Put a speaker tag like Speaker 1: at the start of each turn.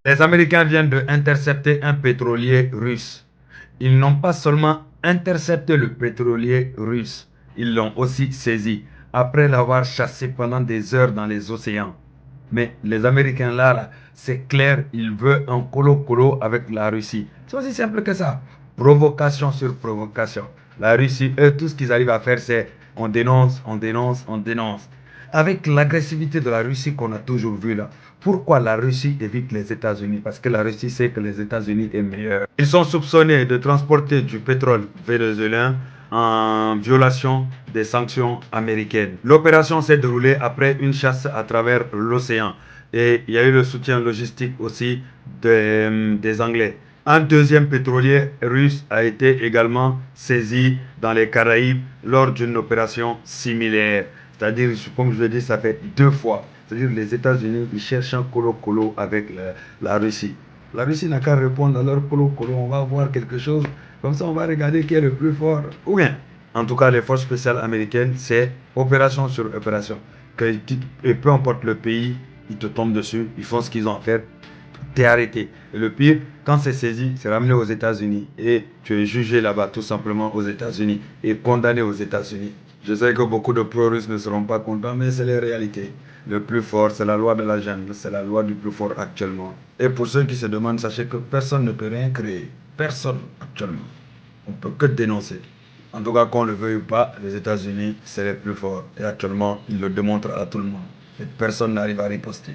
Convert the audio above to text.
Speaker 1: Les Américains viennent d'intercepter un pétrolier russe. Ils n'ont pas seulement intercepté le pétrolier russe, ils l'ont aussi saisi après l'avoir chassé pendant des heures dans les océans. Mais les Américains là, c'est clair, ils veulent un colo-colo avec la Russie. C'est aussi simple que ça. Provocation sur provocation. La Russie, eux, tout ce qu'ils arrivent à faire, c'est on dénonce, on dénonce, on dénonce. Avec l'agressivité de la Russie qu'on a toujours vue là, pourquoi la Russie évite les États-Unis? Parce que la Russie sait que les États-Unis est meilleur. Ils sont soupçonnés de transporter du pétrole vénézuélien en violation des sanctions américaines. L'opération s'est déroulée après une chasse à travers l'océan et il y a eu le soutien logistique aussi des Anglais. Un deuxième pétrolier russe a été également saisi dans les Caraïbes lors d'une opération similaire. C'est-à-dire, comme je l'ai dit, ça fait deux fois. C'est-à-dire les États-Unis, ils cherchent un colo-colo avec la Russie. La Russie n'a qu'à répondre à leur colo-colo. On va voir quelque chose. Comme ça, on va regarder qui est le plus fort. Ou bien, en tout cas, les forces spéciales américaines, c'est opération sur opération. Et peu importe le pays, ils te tombent dessus, ils font ce qu'ils ont à faire, t'es arrêté. Et le pire, quand c'est saisi, c'est ramené aux États-Unis et tu es jugé là-bas tout simplement aux États-Unis et condamné aux États-Unis. Je sais que beaucoup de pro-russes ne seront pas contents, mais c'est la réalité. Le plus fort, c'est la loi de la jungle, c'est la loi du plus fort actuellement. Et pour ceux qui se demandent, sachez que personne ne peut rien créer. Personne actuellement. On ne peut que dénoncer. En tout cas, qu'on le veuille ou pas, les États-Unis, c'est les plus forts. Et actuellement, ils le démontrent à tout le monde. Et personne n'arrive à riposter.